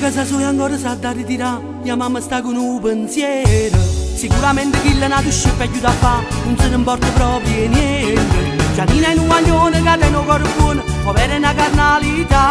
casa sua ancora sa da ritirare, mia mamma sta con un pensiero. Sicuramente chi l'ha nato scippa aiuta a fare, non se ne importa proprio niente. Giannina è un guaglione che tiene un cuore buono, povera è una carnalità.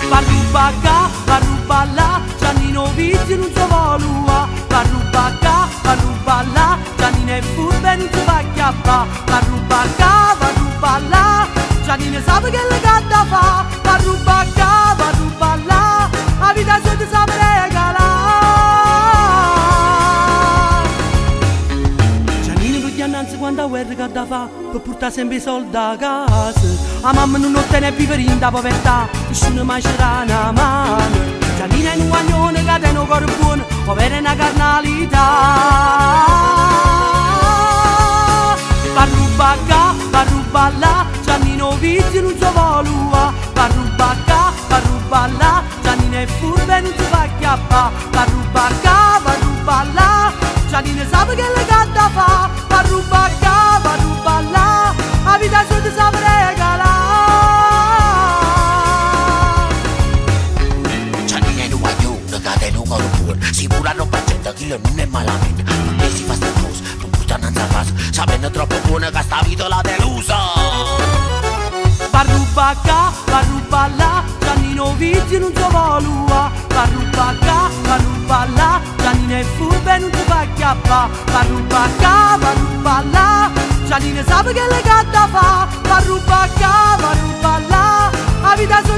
Parruba qua, parruba là, Giannino vizio non si vuole. Parruba qua, parruba là, Giannino è furba e non si fa chiappa. Parruba qua, parruba là, Giannino sa che le gatta fa. Parruba qua, parruba là, la vita sua ti sa regalare. Giannino per gli annanzi quando la guerra che da fa, per portare sempre i soldi a casa. La mamma non ottiene più per in da povertà, nessuno mai ci dà una mano. Giannino è un guaglione che tiene un cuore buono, povera è una carnalità. Parruba qua, parruba là, Giannino vizio non si vuole. Parruba qua, parruba là, Giannino è furba e non si fa chiappa. Parruba qua, parruba là, Giannino sa che le gatta fa. Parruba qua, parruba là, la vita sua ti sa regalare. Giannino è un guaglione che tiene un cuore buono, sicura non facendo chi non è malamente. E si fa sta cosa, non portano a casa, sapendo troppo buona che sta vita la delusa. Parruba qua, parruba là, Giannino vizio non si vuole. Parruba qua, parruba là, Giannino è furba e non si fa chiappa. Parruba qua, parruba là, Giannino sa che le gatta fa. Parruba qua, parruba là, la vita sua